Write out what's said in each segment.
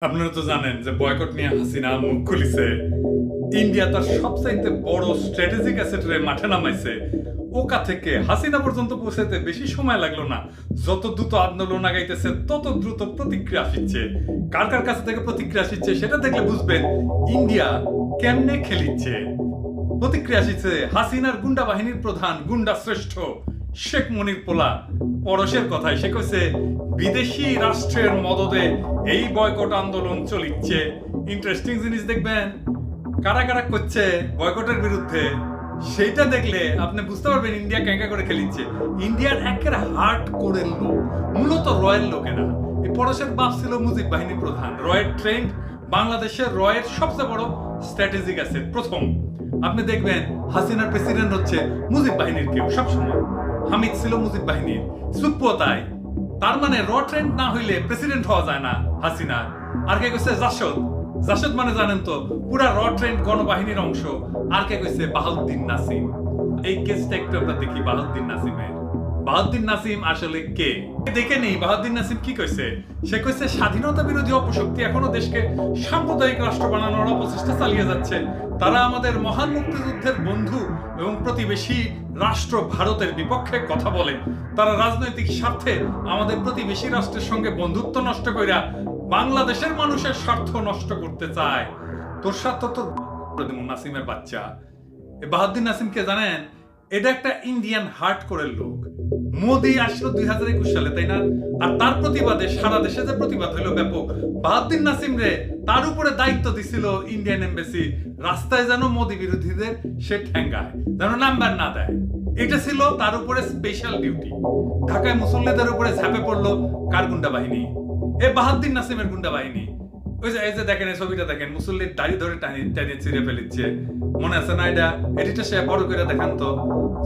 আপনারা তো জানেন যে বয়কট নিয়ে হাসিনা মুখ খুলিছে। ইন্ডিয়া তার সবচাইতে বড় স্ট্র্যাটেজিক অ্যাসেটের মাঠে নামাইছে। ওকা থেকে হাসিনা পর্যন্ত পৌঁছাতে বেশি সময় লাগলো না। যত দ্রুত আন্দোলন আগাইতেছে তত দ্রুত প্রতিক্রিয়া আসছে। কার কার কাছ থেকে প্রতিক্রিয়া আসছে সেটা দেখলে বুঝবেন ইন্ডিয়া কেমনে খেলিচ্ছে। প্রতিক্রিয়া আসছে হাসিনার গুন্ডা বাহিনীর প্রধান গুন্ডা শ্রেষ্ঠ শেখ মনির পোলা পরশের কথায় সে কইছে বিদেশি রাষ্ট্রের মদদে এই বয়কট আন্দোলন চলিচ্ছে। ইন্টারেস্টিং জিনিস দেখবেন কারা কারা করছে বয়কটের বিরুদ্ধে সেইটা দেখলে আপনি বুঝতে পারবেন ইন্ডিয়া ক্যাঙ্কা করে খেলিচ্ছে। ইন্ডিয়ার একের হার্ট করে লোক, মূলত রয়ের লোকেরা। এই পরশের বাপ ছিল মুজিব বাহিনীর প্রধান, রয়ের ট্রেন্ড বাংলাদেশের রয়ের সবচেয়ে বড় স্ট্র্যাটেজিক অ্যাসেট। প্রথম আপনি দেখবেন হাসিনার প্রেসিডেন্ট হচ্ছে মুজিব বাহিনীর কেউ সবসময়। হামিদ ছিল মুজিব বাহিনীর, সুপ্পো তাই। তার মানে র ট্রেন্ড না হইলে প্রেসিডেন্ট হওয়া যায় না হাসিনা। আর কে কইছে জাসদ, জাসদ মানে জানেন তো পুরা র ট্রেন্ড গণবাহিনীর অংশ। আর কে কইছে বাহাউদ্দিন নাসিম। এই কেসটা একটু আমরা দেখি বাহাউদ্দিন নাসিমের। বাহাউদ্দিন নাসিম আসলে কে দেখে নেই। বাহাউদ্দিন নাসিম কি কইছে? সে কইছে স্বাধীনতা বিরোধী অপশক্তি এখনো দেশকে সাম্প্রদায়িক রাষ্ট্র বানানোর অপচেষ্টা চালিয়ে যাচ্ছে। তারা আমাদের মহান মুক্তিযুদ্ধের বন্ধু এবং প্রতিবেশী রাষ্ট্র ভারতের বিপক্ষে কথা বলে। তারা রাজনৈতিক স্বার্থে আমাদের প্রতিবেশী রাষ্ট্রের সঙ্গে বন্ধুত্ব নষ্ট কইরা বাংলাদেশের মানুষের স্বার্থ নষ্ট করতে চায়। তোর স্বার্থ তো নাসিমের বাচ্চা। বাহাউদ্দিন নাসিমকে জানেন? এটা একটা ইন্ডিয়ান হার্ট করে লোক। মোদি আসলো 2021 সালে, তাই না? আর তার প্রতিবাদে সারা দেশে যে প্রতিবাদ হলো ব্যাপক। বাহাউদ্দিন নাসিম রে তার উপরে দায়িত্ব দিছিল ইন্ডিয়ান এমবাসি, রাস্তায় যেন মোদি বিরোধীদের সে ঠেঙ্গায়, যেন নাম্বার না দেয়। এটা ছিল তার উপরে স্পেশাল ডিউটি। ঢাকায় মুসল্লিদের উপরে ঝাঁপে পড়লো কার গুন্ডা বাহিনী? বাহাউদ্দিন নাসিমের গুন্ডা বাহিনী। ওই যে এই যে দেখেন, এই ছবিটা দেখেন, মুসল্লির দাড়ি ধরে টানিয়ে ছিঁড়ে ফেলিচ্ছে। মনে আছে না? এডিটর সাহেব বড় করে দেখান তো,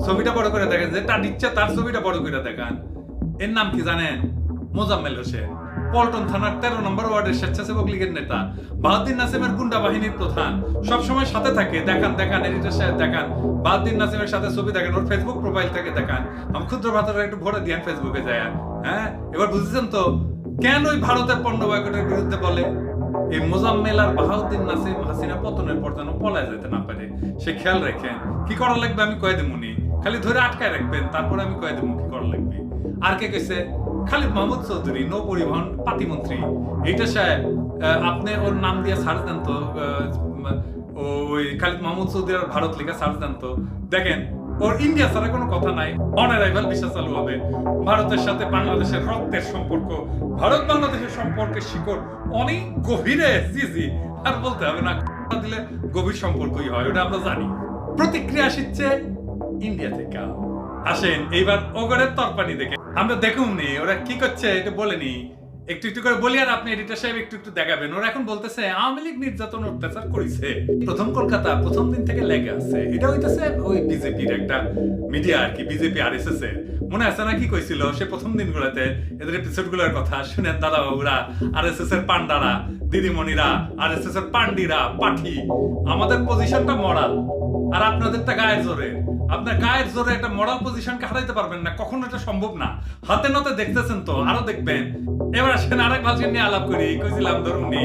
ছবিটা বড় করে দেখেন, যেটা দিচ্ছে তার ছবিটা বড় করে দেখান। এর নাম কি জানেন? মোজাম্মেল হোসেন, পল্টন থানার 13 নম্বর ওয়ার্ডের স্বেচ্ছাসেবক লীগের নেতা। বাহাউদ্দিন নাসিমের গুন্ডা বাহিনীর প্রধান, সবসময় সাথে থাকে। দেখান এডিটর সাহেব দেখান, বাহাউদ্দিন নাসিমের সাথে ছবি দেখেন, ওর ফেসবুক প্রোফাইল থেকে দেখান। আমি ক্ষুদ্র ভাতারা একটু ভরে দিয়ান ফেসবুকে যায়। হ্যাঁ, এবার বুঝেছেন তো কেন ওই ভারতের পণ্য বয়কটের বিরুদ্ধে বলে? এই মোজাম্মেল আর বাহাউদ্দিন নাসিম হাসিনা পতনের পর যেন পলায় যেতে না পারে সে খেয়াল রাখেন। কি করা লাগবে আমি কয়ে দেবনি, খালি ধরে আটকায় রাখবেন, তারপরে আমি কয়ে দেবো কি করা লাগবে। আর কে কইছে? খালিদ মাহমুদ চৌধুরী, নৌ পরিবহন পাতিমন্ত্রী। এইটা সাহেব আপনি ওর নাম দিয়ে সার্চ দেন তো, ওই খালিদ মাহমুদ চৌধুরী আর ভারত লেখা সার্চ দেন তো, দেখেন ওর ইন্ডিয়া ছাড়া কোনো কথা নাই। অনারাইভাল ভিসা চালু হবে। ভারতের সাথে বাংলাদেশের রক্তের সম্পর্ক, ভারত বাংলাদেশের সম্পর্কের শিকড় অনেক গভীরে। জি আর বলতে হবে না, দিলে গভীর সম্পর্কই হয়, ওটা আমরা জানি। প্রতিক্রিয়া আসছে ইন্ডিয়া থেকে। আসেন এইবার ওগরের তরপানি দেখে আমরা দেখুন নি ওরা কি করছে, এটা বলেনি একটু একটু করে বলি। আর আপনি এডিটর সাহেব একটু একটু দেখাবেন। ওরা এখন বলতেছে আওয়ামী লীগ নির্যাতন অত্যাচার করেছে। প্রথম কলকাতা প্রথম দিন থেকে লেগে আছে। এটা হইতেছে ওই বিজেপির একটা মিডিয়া আর কি, বিজেপি আরএসএস এর। মনে আছে না কি কইছিল সে প্রথম দিনগুলোতে এদের এপিসোড গুলোর কথা শুনেন? দাদা বাবুরা, আরএসএস এর পান্ডারা, দিদিমণিরা, আরএসএস এর পান্ডিরা, পাঠি, আমাদের পজিশনটা মরাল আর আপনাদেরটা গায়ের জোরে। আপনার গায়ের জোরে একটা মরাল পজিশনকে হারাইতে পারবেন না, কখনো এটা সম্ভব না। হাতে নাতে দেখতেছেন তো, আরো দেখবেন। এবার আসেন আরেক ভাষণ নিয়ে আলাপ করি। কইছিলাম ধরুন নি,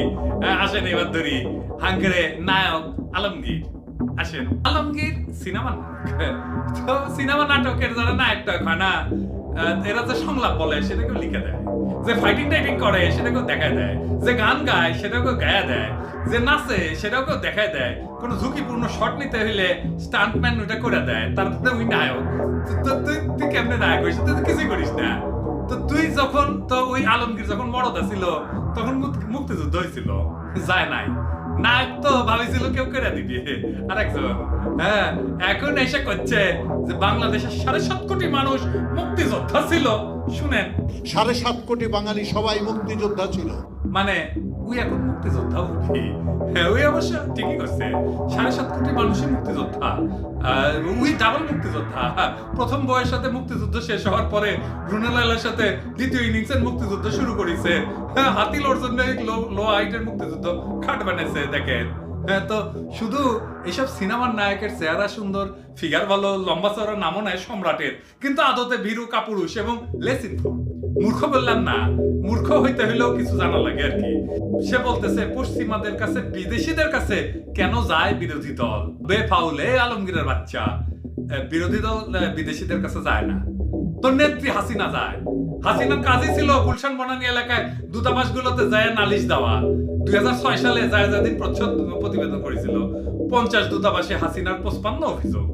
আসেন এবার ধরি হাঙ্গেরে নায়ক আলমগীর। আসেন, আলমগীর সিনেমা তো সিনেমা নাটকের যারা নায়কটা হয় না, এরা যে সংলাপ বলে সেটাকেও লিখে দেয়, যে ফাইটিং টাইটিং করে সেটাকেও দেখায় দেয়, যে গান গায় সেটাকেও গায়ে দেয়, যে নাচে সেটাকেও দেখায় দেয়। কোনো ঝুঁকিপূর্ণ শট নিতে হইলে স্টান্টম্যান ওটা করে দেয়, তারপরে ওই নায়ক। তুই কেমনে নায়ক হইস? তুই তো কিছুই করিস না। তো তুই যখন তো ওই আলমগীর যখন মরদা ছিল তখন মুক্তিযুদ্ধ হয়েছিল, যায় নাই। নায়ক তো ভাবিছিল কেউ করে দিবি আরেকজন। হ্যাঁ, এখন এসে করছে যে বাংলাদেশের 7.5 কোটি মানুষ মুক্তিযোদ্ধা ছিল। শুনেন, 7.5 কোটি বাঙালি সবাই মুক্তিযোদ্ধা ছিল। মানে ওই এখন মুক্তিযোদ্ধা উঠি। হ্যাঁ, ওই অবশ্য ঠিকই করছে। 7.5 কোটি মানুষই মুক্তিযোদ্ধা, ওই ডাবল মুক্তিযোদ্ধা। প্রথম বয়ের সাথে মুক্তিযুদ্ধ শেষ হওয়ার পরে রুনালালের সাথে দ্বিতীয় ইনিংসের মুক্তিযুদ্ধ শুরু করেছে। হ্যাঁ, হাতি লোর জন্য লো হাইটের মুক্তিযুদ্ধ খাট বানাইছে দেখেন। হ্যাঁ, তো শুধু এইসব সিনেমার নায়কের চেহারা সুন্দর, ফিগার ভালো, লম্বা চড়া নামও নেয় সম্রাটের, কিন্তু আদতে ভীরু কাপুরুষ এবং লেস ইনফর্ম। মূর্খ বললাম না, মূর্খ হইতে হইলেও কিছু জানা লাগে আর কি। সে বলতেছে পশ্চিমাদের কাছে, বিদেশিদের কাছে কেন যায় বিরোধী দল? বেফাউলে আলমগীরের বাচ্চা, বিরোধী দল বিদেশিদের কাছে যায় না। তোর নেত্রী হাসিনা যায়। হাসিনার কাজই ছিল গুলশান বনানী এলাকায় দূতাবাসগুলোতে যায় নালিশ দেওয়া। 2006 সালে জায়েজাদিন প্রতিবেদন করেছিল 50 দূতাবাসে হাসিনার 55 অভিযোগ।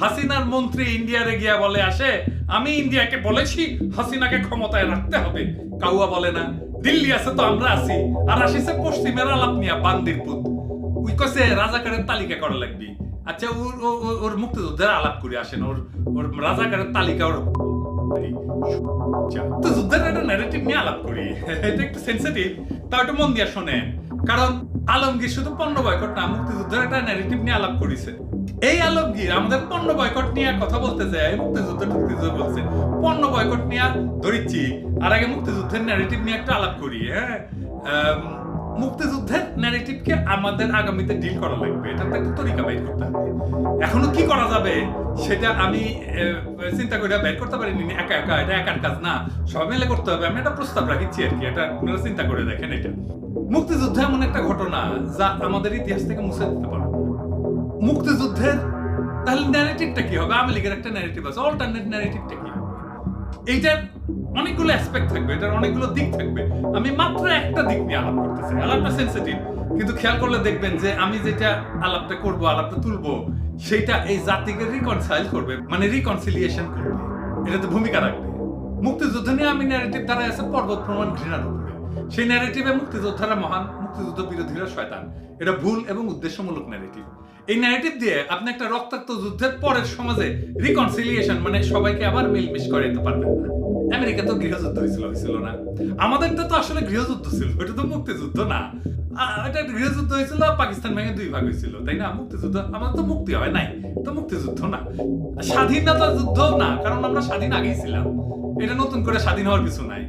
হাসিনার মন্ত্রী ইন্ডিয়ারে গিয়া বলে আসে, আমি ইন্ডিয়াকে বলেছি হাসিনাকে ক্ষমতায় রাখতে হবে। কাউয়া বলে না। দিল্লি আছে তো আমরা আছি, আর আসিছে পশ্চিমের আলাপ নিয়া বান্দির পুত। উই কইছে রাজাকারের তালিকা করা লাগবে। আচ্ছা ওর মুক্তিযুদ্ধের আলাপ করে আসেন, ওর রাজাকারের তালিকা ওর তো যুদ্ধের একটা ন্যারেটিভ নিয়ে আলাপ করি। এটা একটু সেনসিটিভ, তাও একটু মন দিয়ে শোনেন। কারণ আলমগীর শুধু পণ্য বয়কট না, মুক্তিযুদ্ধের একটা ন্যারেটিভ নিয়ে আলাপ করেছে। এই আলমগীর আমাদের পণ্য বয়কট নিয়ে কথা বলতে যায়, মুক্তিযুদ্ধ বলছে পণ্য বয়কট নিয়ে ধরিচ্ছি। আর আগে মুক্তিযুদ্ধের ন্যারেটিভ নিয়ে একটা আলাপ করি। হ্যাঁ, মুক্তিযুদ্ধের ন্যারেটিভকে আমাদের আগামীতে ডিল করা লাগবে, এটা একটা তরিকা বের করতে হবে। এখনো কি করা যাবে সেটা আমি চিন্তা করে বের করতে পারিনি একা একা, এটা একার কাজ না, সবাই মিলে করতে হবে। আমি একটা প্রস্তাব রাখিছি আর কি, এটা আপনারা চিন্তা করে দেখেন। এটা মুক্তিযুদ্ধ এমন একটা ঘটনা যা আমাদের ইতিহাস থেকে মুছে দিতে পারবে। মুক্তিযুদ্ধের তাহলে ন্যারেটিভটা কি হবে? আওয়ামী লীগের একটা ন্যারেটিভ আছে, অল্টারনেট ন্যারেটিভটা কি হবে? এইটার অনেকগুলো অ্যাসপেক্ট থাকবে, এটার অনেকগুলো দিক থাকবে। আমি মাত্র একটা দিক নিয়ে আলাপ করতেছি, আলাপটা সেনসিটিভ, কিন্তু খেয়াল করলে দেখবেন যে আমি যেটা আলাপটা করব, আলাপটা তুলবো, সেটা এই জাতিকে রিকনসাইল করবে, মানে রিকনসিলিয়েশন করবে, এটাতে ভূমিকা রাখবে। মুক্তিযুদ্ধ নিয়ে আমি ন্যারেটিভ দ্বারা আছে পর্বত প্রমাণ ঘৃণার উপরে। সেই ন্যারেটিভে মুক্তিযোদ্ধারা মহান, মুক্তিযুদ্ধ বিরোধীরা শয়তান। এটা ভুল এবং উদ্দেশ্যমূলক ন্যারেটিভ। এই ন্যারেটিভ দিয়ে আপনি একটা রক্তাক্ত যুদ্ধের পরের সমাজে রিকনসিলিয়েশন, মানে সবাইকে আবার মিলমিশ করে দিতে পারবেন না। আমেরিকা তো গৃহযুদ্ধ হয়েছিল না? আমাদেরটা তো আসলে গৃহযুদ্ধ ছিল, এটা তো মুক্তিযুদ্ধ না। এটা গৃহযুদ্ধ হয়েছিল, পাকিস্তান ভেঙে 2 ভাগ হয়েছিল, তাই না? মুক্তিযুদ্ধ আমাদের তো মুক্তি হয় নাই, তো মুক্তিযুদ্ধ না। স্বাধীনতা যুদ্ধ না, কারণ আমরা স্বাধীন আগেই ছিলাম। এটা নতুন করে স্বাধীন হওয়ার কিছু নাই।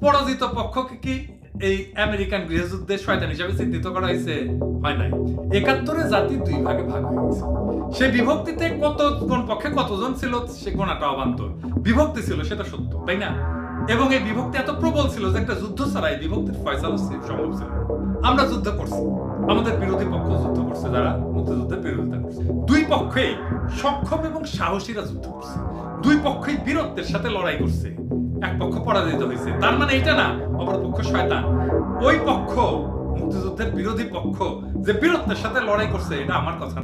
পরাজিত পক্ষকে কি এই আমেরিকান গৃহযুদ্ধে শয়তান হিসাবে চিহ্নিত করা হয়েছে? হয় নাই। 71-এ জাতি 2 ভাগে ভাগ হয়ে গেছে। সে বিভক্তিতে কোন পক্ষে কতজন ছিল সে গোনাটা অবান্তর। বিভক্তি ছিল সেটা সত্য, তাই না? এবং এই বিভক্তি এত প্রবল ছিল যে একটা যুদ্ধ ছাড়া এই বিভক্তির ফয়সালা সম্ভব ছিল। আমরা যুদ্ধ করছি, আমাদের বিরোধী পক্ষ যুদ্ধ করছে, যারা মুক্তিযুদ্ধের বিরোধিতা করছে। 2 পক্ষেই সক্ষম এবং সাহসীরা যুদ্ধ করছে। 2 পক্ষই বীরত্বের সাথে লড়াই করছে। এক পক্ষ পরাজিত হয়েছে, তার মানে এটা না অপর পক্ষ শয়তান। ওই পক্ষ মুক্তিযুদ্ধের বিরোধী পক্ষ যে বীরত্বের সাথে লড়াই করছে, এটা আমার কথা।